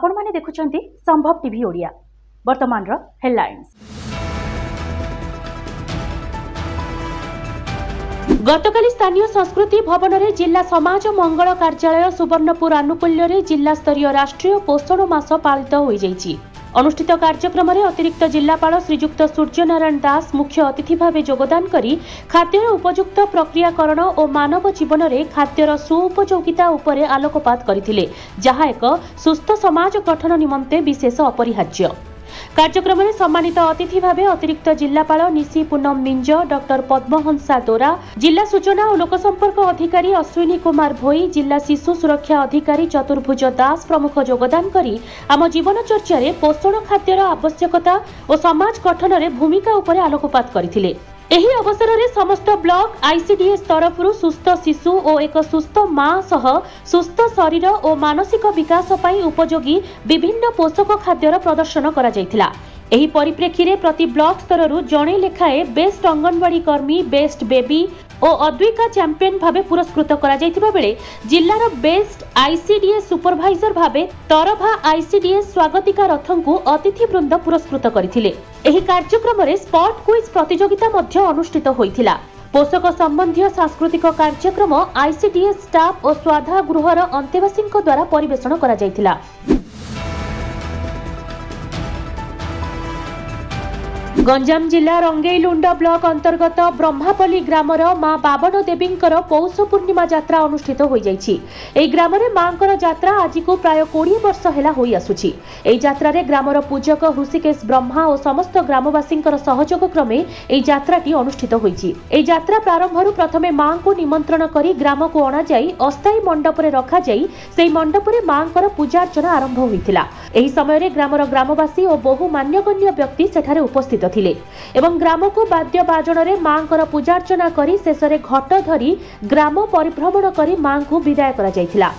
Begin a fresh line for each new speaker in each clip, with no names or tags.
आपण माने देखुचंती संभव टीवी ओडिया। वर्तमान रो हेडलाइंस। गतकाली स्थानीय संस्कृति भवन में जिला समाज मंगल कार्यालय सुवर्णपुर आनुकूल्य रे जिला स्तरीय राष्ट्रीय पोषण मास पालित हो जाइछि। अनुष्ठित कार्यक्रम में अतिरिक्त जिलापाल श्रीजुक्त सूर्यनारायण दास मुख्य अतिथि भाव योगदान करी खाद्यर उपयुक्त प्रक्रियाकरण और मानव जीवन में खाद्यर सुउपयोगिता उपरे आलोकपात करथिले, जहा एक सुस्थ समाज गठन निमंते विशेष अपरिहार्य। कार्यक्रम में सम्मानित अतिथि भाव अतिरिक्त जिलापाल निशी पूनम मिंज, डॉक्टर पद्महंसा दोरा, जिला सूचना और लोकसंपर्क अधिकारी अश्विनी कुमार भोई, जिला शिशु सुरक्षा अधिकारी चतुर्भुज दास प्रमुख योगदान करी आम जीवनचर्चा रे पोषण खाद्यर आवश्यकता और समाज गठन रे भूमिका उपरे आलोकपात करथिले। एही अवसर में समस्त ब्लॉक आईसीडीएस तरफ सुस्थ शिशु और एक सुस्थ मां सह सुस्थ शरीर और मानसिक विकास पाई उपयोगी विभिन्न पोषक खाद्यर प्रदर्शन करा जायथिला। एही परिप्रेक्षी रे प्रति ब्लॉक स्तर जणे लेखाए बेस्ट अंगनवाड़ी कर्मी, बेस्ट बेबी और अद्विका चैंपियन भावे पुरस्कृत करा जायथिबा बेले जिल्लार बेस्ट आईसीडीएस सुपरवाइजर भावे तरभा आईसीडीएस स्वागतिका रथंकु अतिथि वृंद पुरस्कृत करथिले। एही कार्यक्रम रे स्पॉट क्विज प्रतियोगिता मध्य अनुष्ठित होइथिला। पोषक संबंधी सांस्कृतिक कार्यक्रम आईसीडीएस स्टाफ और स्वाधा गृहर अंतेवासींक द्वारा परिवेषण करा जायथिला। गंजाम जिला रंगेईलुंड ब्लॉक अंतर्गत ब्रह्मापल्ली ग्रामर मां बाबन देवींकर पौष पूर्णिमा यात्रा अनुष्ठित हो जाइछि। एई ग्राम रे मांकर यात्रा आज को प्राय 20 वर्ष हेला होई आसुछि। एई यात्रा रे ग्रामर पूजक हृषिकेश ब्रह्मा और समस्त ग्रामवासींकर सहयोग क्रमे एई यात्राटी अनुष्ठित होइछि। एई यात्रा प्रारंभरु प्रथमे मां को निमंत्रण करी ग्राम को अणा जाई अस्थायी मंडप रे रखा जाई सेई मंडप रे मांकर पूजा अर्चना आरंभ होइथिला। एही समय रे ग्रामर ग्रामवासी और बहु मान्यगण्य व्यक्ति सेठारे उपस्थित थिले एवं ग्राम को वाद्य बाजन रे मांकर पूजा अर्चना करी शेषरे घट धरी ग्राम परिभ्रमण करी मां को विदाय करा जायथिला।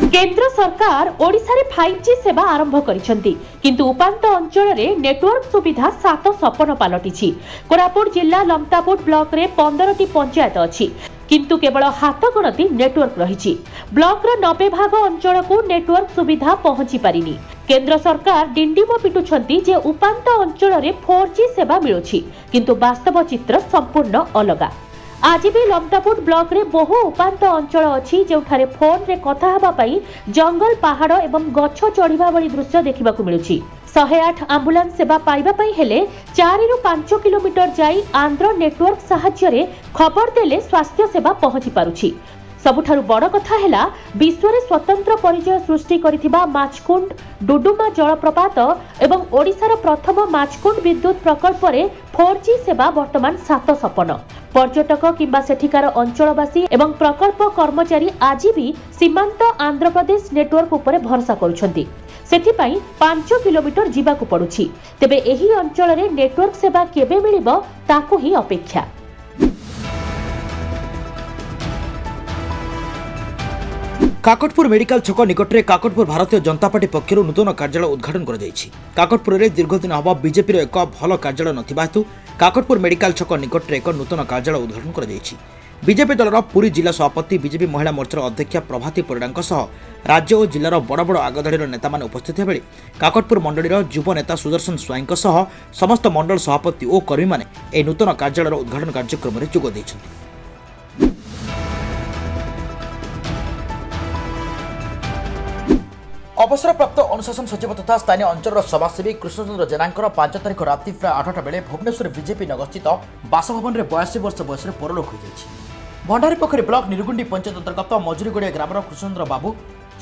केंद्र सरकार ओडिशा रे 5G सेवा आरंभ करिसेंती, किंतु उपांत अंचल रे नेटवर्क सुविधा 7 सपन पालटिछि। कोरापुट जिला लमतापुट ब्लॉक रे 15टी पंचायत अछि, किंतु केवल हाथ गणती नेटवर्क रही। ब्लॉक रो 90 भाग अंचल को नेटवर्क सुविधा पहुंची पारिनी। केंद्र सरकार डिंडिम पिटुछंती जे उपांत अंचल रे 4G सेवा मिलुछि, किंतु वास्तव चित्र संपूर्ण अलगा। आज भी लमतापुट ब्लॉक रे बहु उपांत अंचल अछि जेउठारे फोन रे कथा हेबा पई जंगल पहाड़ एवं गछ चढ़िबा वाली दृश्य देखिबाकू मिलुछि। 108 एम्बुलेंस सेवा पाइबा पई हेले 4 रु 5 किलोमीटर जाई आंध्र नेटवर्क सहाय्य रे खबर देले स्वास्थ्य सेवा पहुंची पारुछि। सबुठारु बड़ कथा हेला विश्व रे स्वतंत्र परिचय सृष्टि करिथिबा माचकुंड डुडुमा जलप्रपात एवं ओडिशार प्रथम माचकुंड विद्युत प्रकल्प रे 4G सेवा वर्तमान 7 सपन। पर्यटक किंबा सेठिकार अंचलवासी एवं प्रकल्प कर्मचारी आज भी सीमांत आंध्र प्रदेश नेटवर्क उपरे भरोसा करुछंती। सेथिपाई 5 किलोमीटर जीवाकू पड़ुछि। तेबे एही अंचल रे नेटवर्क सेवा केबे मिलिबो ताकू ही अपेक्षा।
काकटपुर मेडिकल छक निकट में काकटपुर भारतीय जनता पार्टी पक्षर नूतन कार्यालय उद्घाटन कर काकटपुर में दीर्घदिन हम बीजेपी एक भल कार्यालय नथिबा हेतु काकटपुर मेडिकल छक निकट में एक नूतन कार्यालय उद्घाटन कर बीजेपी दलर पुरी जिला सभापति बीजेपी महिला मोर्चार अध्यक्षा प्रभाती परिड़ा सह राज्य और जिलार बड़ बड़ आगधाड़ी नेता माने उपस्थित बेले काकटपुर मंडलीर युव नेता सुदर्शन स्वाईं सह समस्त मंडल सभापति और कर्मी माने ए नूतन कार्यालय उद्घाटन कार्यक्रम में जोग देइछन्ति। अवसरप्राप्त अनुशासन सचिव तथा स्थानीय अंचल समाजसेवी कृष्णचंद्र जेनांकर 5 तारिख राति प्राय 8टा बेले भुवनेश्वर बीजेपी नगर स्थित बासभवन में 82 वर्ष बयस परलोक हो जाइछि। भंडारीपोखरी ब्लॉक निरगुंडी पंचायत अंतर्गत मजुरीगुड़िया ग्रामर कृष्णचंद्र बाबू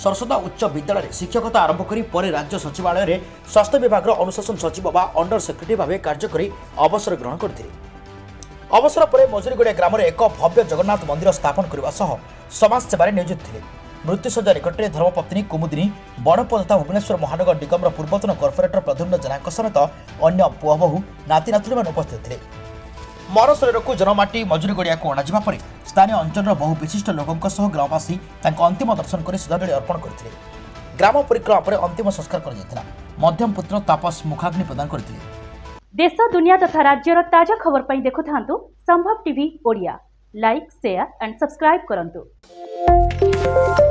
सरस्वता उच्च विद्यालय शिक्षकता आरंभ करी पर राज्य सचिवालय में स्वास्थ्य विभाग अनुशासन सचिव बा अंडर सेक्रेटरी भाव कार्य कर अवसर ग्रहण करते। अवसर पर मजुरीगुड़िया ग्राम एक भव्य जगन्नाथ मंदिर स्थापन करने सह समाज सेवार नियोजित थे। मृत्युशଯ୍ୟା निकटରେ धर्मपत्नी कुमुदिनी बणप तथा भुवनेश्वर महानगर निगमर पूर्वतन कर्पोरेटर प्रद्युम्न जेनाଙ୍କ समेत अन्य पुआ बहु नाती नातुणी मान उपस्थित थे। मर शरीर को जनमाटी मजुरीगड़िया को अणाଯିबा परे स्थानीय अंचल बहु विशिष्ट लोकों सह ग्रामवासी अंतिम दर्शन कर श्रद्धांजलि अर्पण करते। ग्राम परिक्रमा पर अंतिम संस्कार कर मध्यम पुत्र तापस मुखाग्नि प्रदान करते।
देश दुनिया तथा राज्यर ताजा खबर पाई देखुथांतु संभव TV Odia. Like share and subscribe करंतु।
କରିଥିଲେ।